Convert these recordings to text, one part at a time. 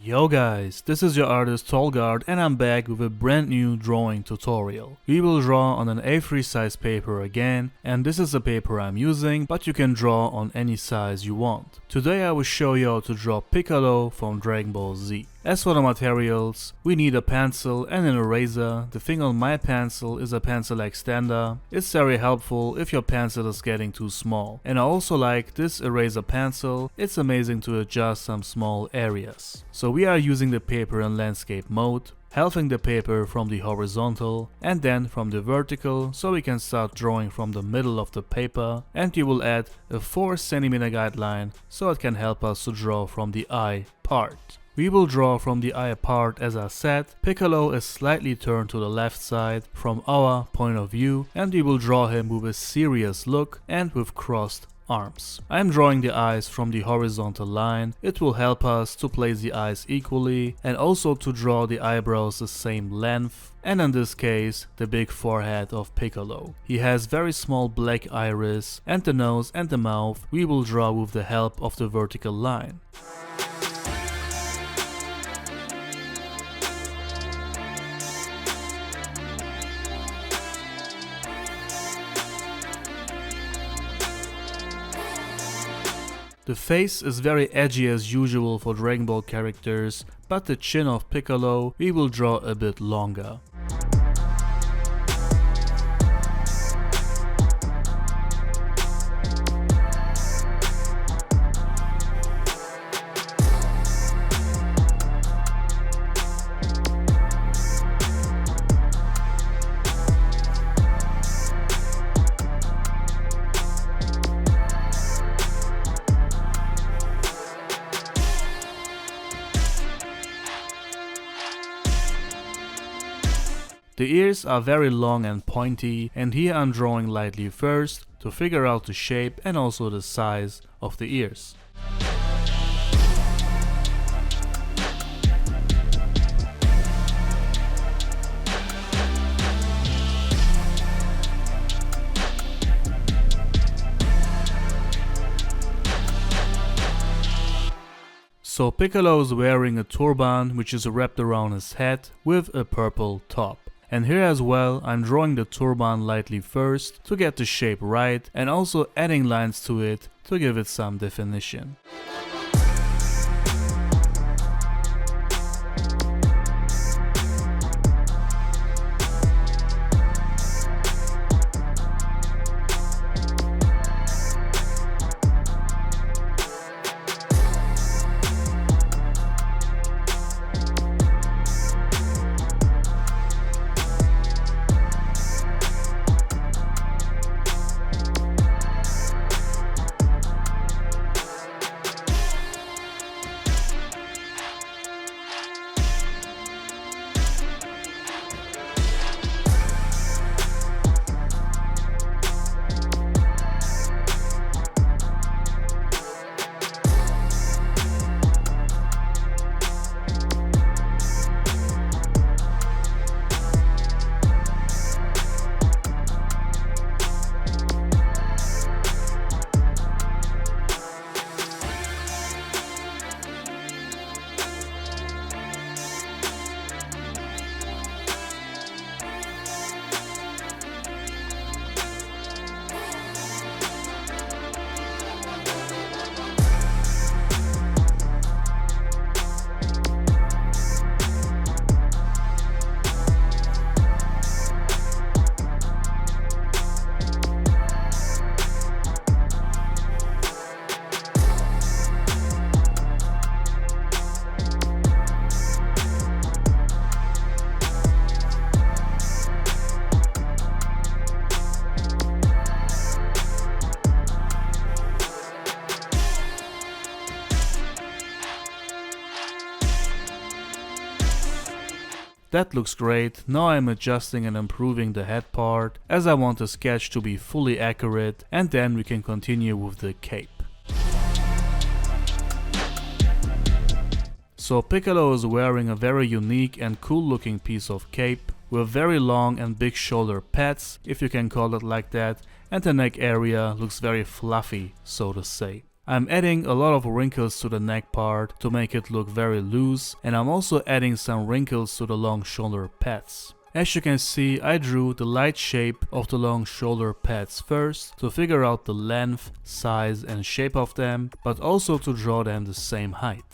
Yo guys, this is your artist Tolg and I'm back with a brand new drawing tutorial. We will draw on an A3 size paper again, and this is the paper I'm using, but you can draw on any size you want. Today I will show you how to draw Piccolo from Dragon Ball Z. As for the materials, we need a pencil and an eraser. The thing on my pencil is a pencil extender. It's very helpful if your pencil is getting too small. And I also like this eraser pencil, it's amazing to adjust some small areas. So we are using the paper in landscape mode, halving the paper from the horizontal and then from the vertical, so we can start drawing from the middle of the paper, and we will add a 4 cm guideline so it can help us to draw from the eye part. We will draw from the eye part. As I said, Piccolo is slightly turned to the left side from our point of view, and we will draw him with a serious look and with crossed arms. I am drawing the eyes from the horizontal line. It will help us to place the eyes equally and also to draw the eyebrows the same length, and in this case the big forehead of Piccolo. He has very small black iris, and the nose and the mouth we will draw with the help of the vertical line. The face is very edgy as usual for Dragon Ball characters, but the chin of Piccolo we will draw a bit longer. The ears are very long and pointy, and here I'm drawing lightly first to figure out the shape and also the size of the ears. So Piccolo is wearing a turban which is wrapped around his head with a purple top. And here as well I'm drawing the turban lightly first to get the shape right, and also adding lines to it to give it some definition. That looks great. Now I'm adjusting and improving the head part as I want the sketch to be fully accurate, and then we can continue with the cape. So Piccolo is wearing a very unique and cool looking piece of cape with very long and big shoulder pads, if you can call it like that, and the neck area looks very fluffy, so to say. I'm adding a lot of wrinkles to the neck part to make it look very loose, and I'm also adding some wrinkles to the long shoulder pads. As you can see, I drew the light shape of the long shoulder pads first to figure out the length, size and shape of them, but also to draw them the same height.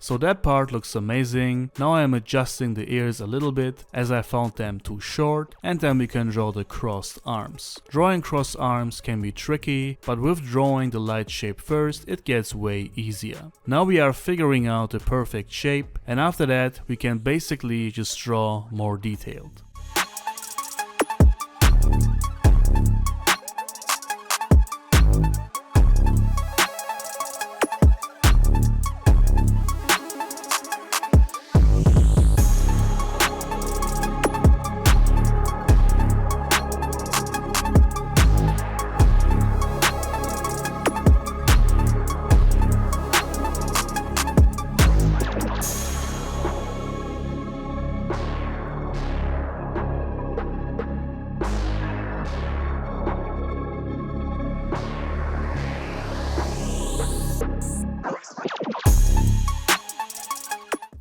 So that part looks amazing. Now I am adjusting the ears a little bit as I found them too short, and then we can draw the crossed arms. Drawing crossed arms can be tricky, but with drawing the light shape first it gets way easier. Now we are figuring out the perfect shape, and after that we can basically just draw more detailed.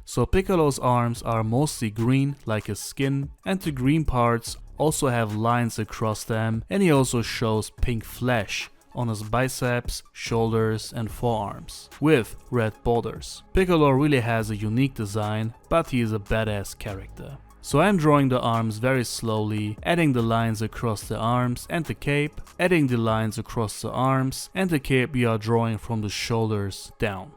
So Piccolo's arms are mostly green like his skin, and the green parts also have lines across them, and he also shows pink flesh on his biceps, shoulders and forearms, with red borders. Piccolo really has a unique design, but he is a badass character. So I'm drawing the arms very slowly, adding the lines across the arms and the cape, adding the lines across the arms and the cape we are drawing from the shoulders down.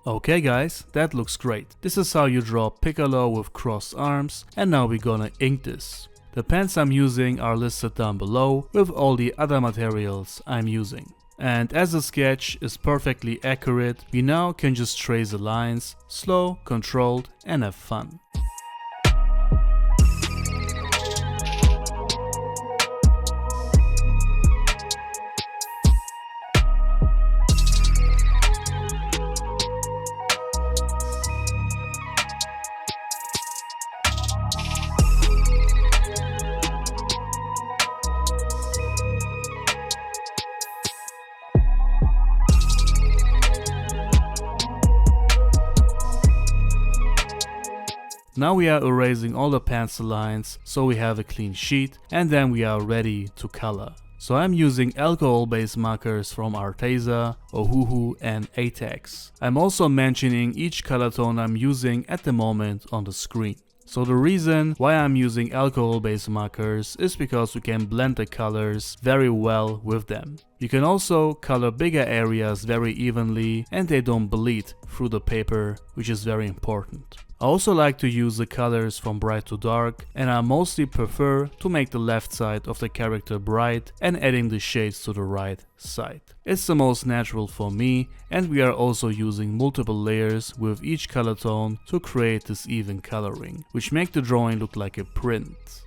Okay guys, that looks great. This is how you draw Piccolo with crossed arms, and now we're gonna ink this. The pens I'm using are listed down below with all the other materials I'm using. And as the sketch is perfectly accurate, we now can just trace the lines, slow, controlled, and have fun. Now we are erasing all the pencil lines so we have a clean sheet, and then we are ready to color. So I'm using alcohol-based markers from Arteza, Ohuhu and Arrtx. I'm also mentioning each color tone I'm using at the moment on the screen. So the reason why I'm using alcohol-based markers is because we can blend the colors very well with them. You can also color bigger areas very evenly and they don't bleed through the paper, which is very important. I also like to use the colors from bright to dark, and I mostly prefer to make the left side of the character bright and adding the shades to the right side. It's the most natural for me, and we are also using multiple layers with each color tone to create this even coloring, which make the drawing look like a print.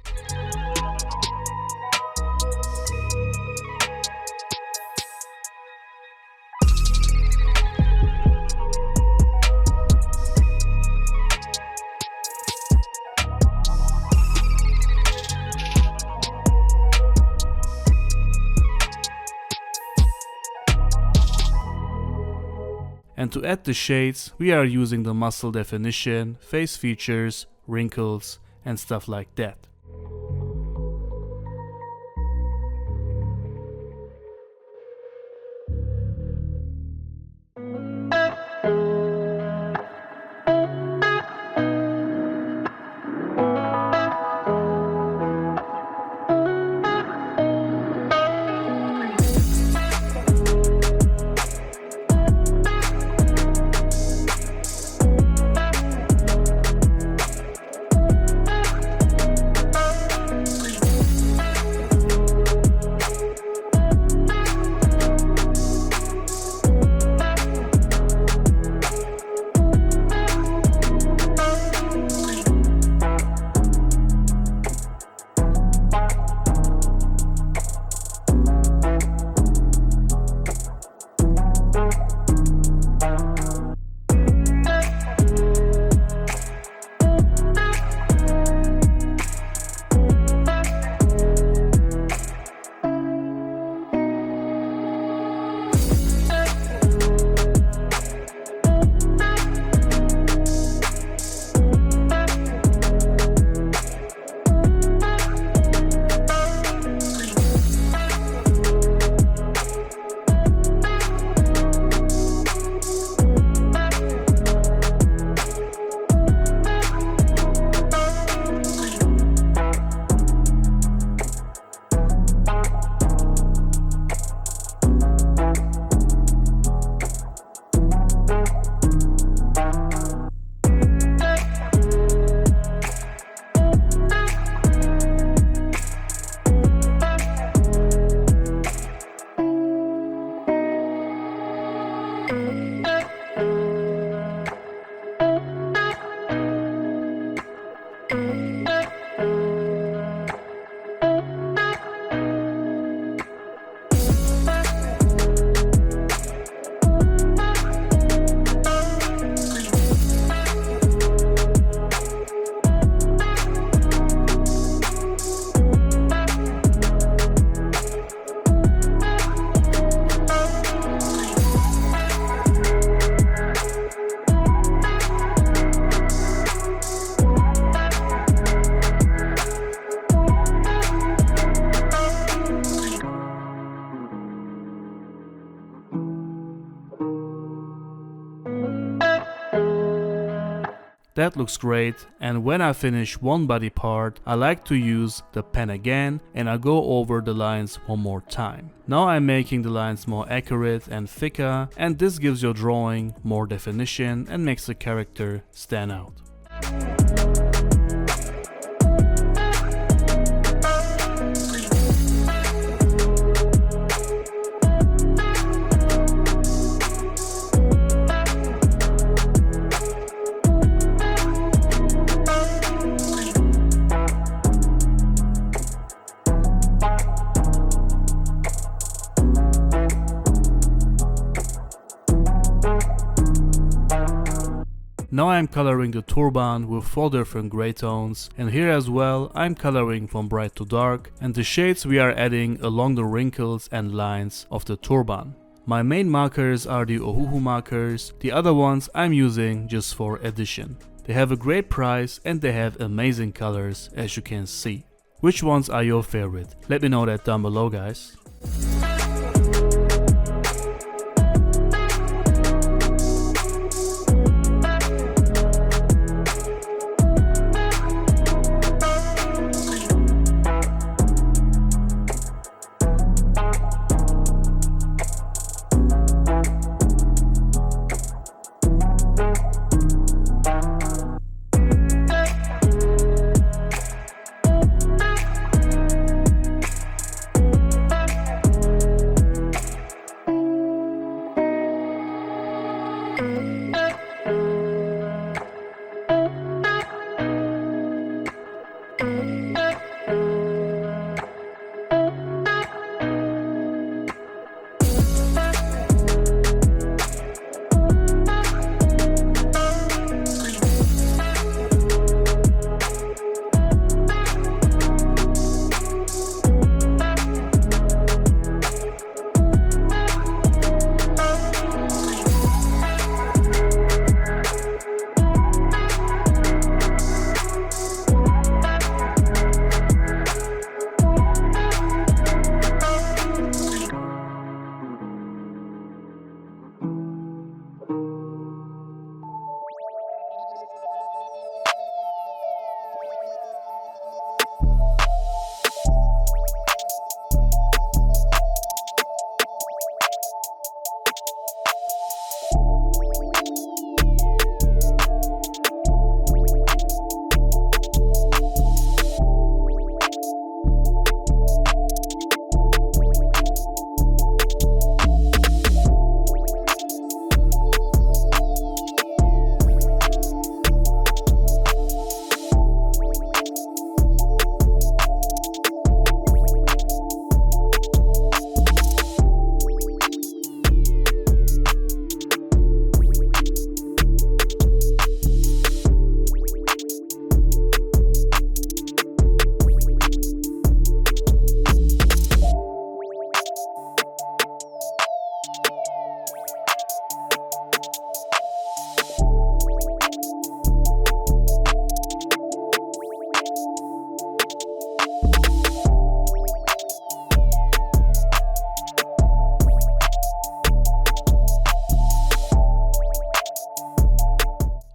And to add the shades, we are using the muscle definition, face features, wrinkles, and stuff like that. That looks great, and when I finish one body part, I like to use the pen again and I go over the lines one more time. Now I'm making the lines more accurate and thicker, and this gives your drawing more definition and makes the character stand out. Now I'm coloring the turban with 4 different gray tones, and here as well I'm coloring from bright to dark, and the shades we are adding along the wrinkles and lines of the turban. My main markers are the Ohuhu markers, the other ones I'm using just for addition. They have a great price and they have amazing colors, as you can see. Which ones are your favorite? Let me know that down below, guys.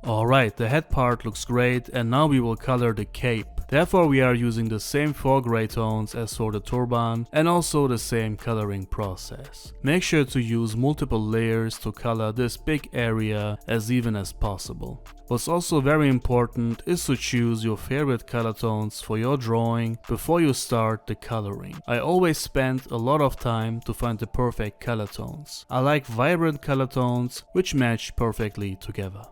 Alright, the head part looks great, and now we will color the cape. Therefore we are using the same 4 gray tones as for the turban and also the same coloring process. Make sure to use multiple layers to color this big area as even as possible. What's also very important is to choose your favorite color tones for your drawing before you start the coloring. I always spend a lot of time to find the perfect color tones. I like vibrant color tones which match perfectly together.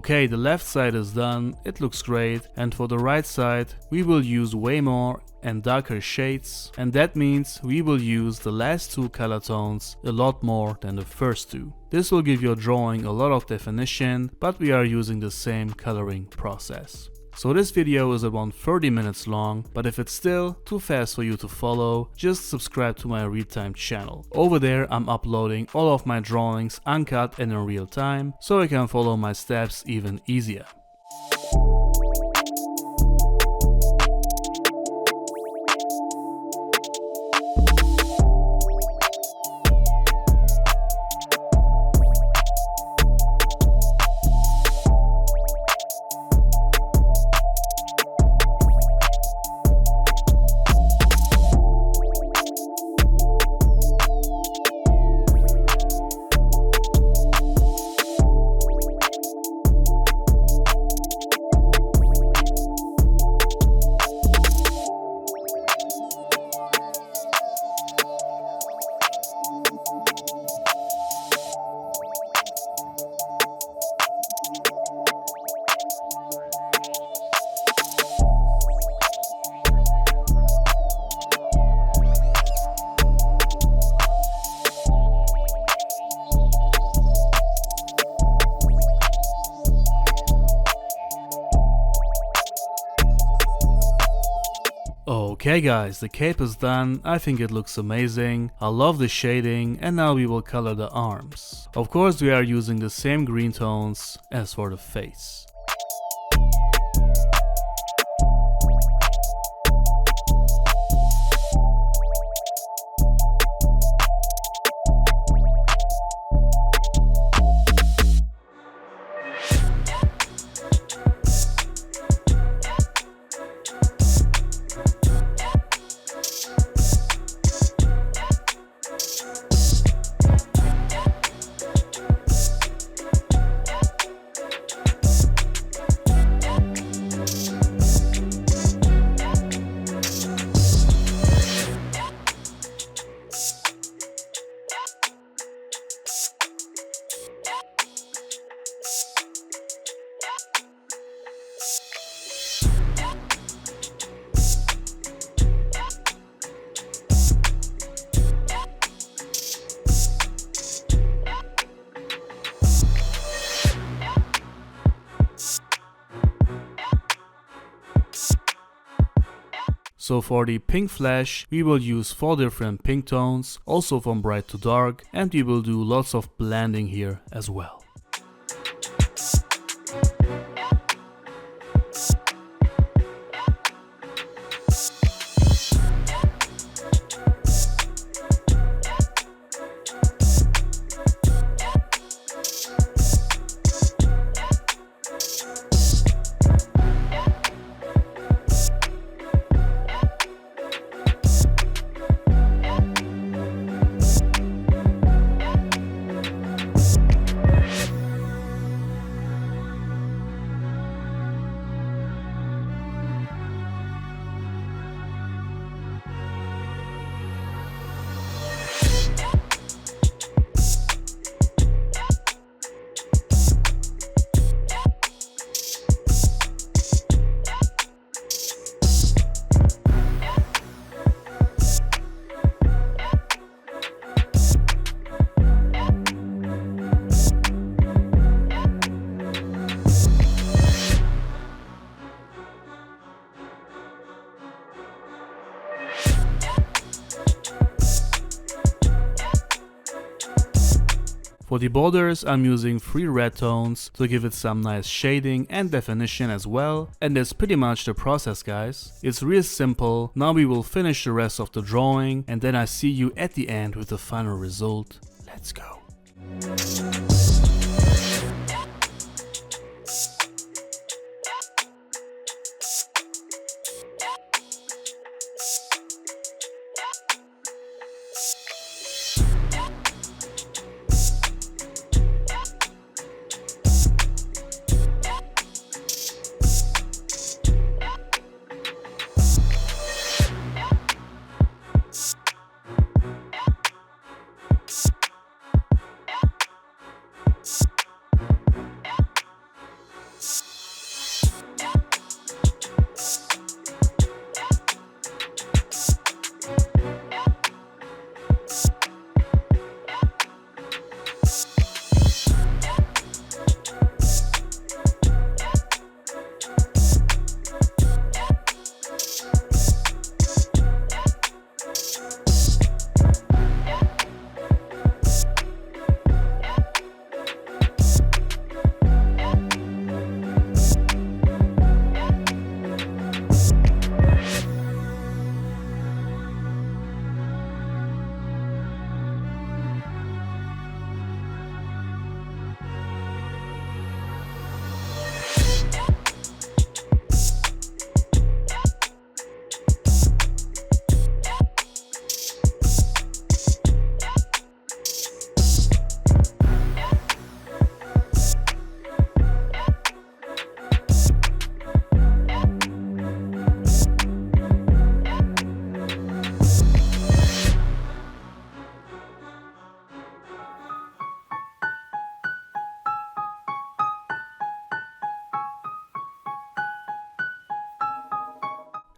Okay, the left side is done, it looks great, and for the right side we will use way more and darker shades, and that means we will use the last two color tones a lot more than the first two. This will give your drawing a lot of definition, but we are using the same coloring process. So this video is around 30 minutes long, but if it's still too fast for you to follow, just subscribe to my real-time channel. Over there I'm uploading all of my drawings uncut and in real time, so you can follow my steps even easier. Okay guys, the cape is done, I think it looks amazing, I love the shading, and now we will color the arms. Of course we are using the same green tones as for the face. So for the pink flash, we will use 4 different pink tones, also from bright to dark, and we will do lots of blending here as well. For the borders I'm using 3 red tones to give it some nice shading and definition as well, and that's pretty much the process guys. It's real simple. Now we will finish the rest of the drawing and then I see you at the end with the final result. Let's go.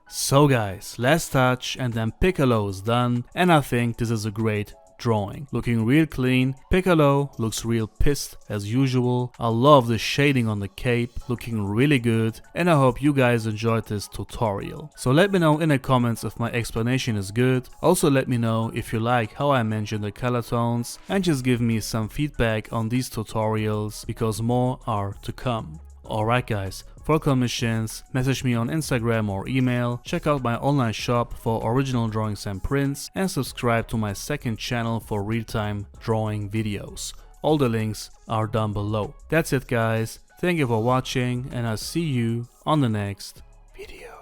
So guys, last touch and then Piccolo is done, and I think this is a great drawing. Looking real clean. Piccolo looks real pissed as usual. I love the shading on the cape, looking really good, and I hope you guys enjoyed this tutorial. So let me know in the comments if my explanation is good. Also let me know if you like how I mention the color tones, and just give me some feedback on these tutorials because more are to come. Alright guys, for commissions, message me on Instagram or email, check out my online shop for original drawings and prints, and subscribe to my second channel for real-time drawing videos. All the links are down below. That's it guys, thank you for watching and I'll see you on the next video.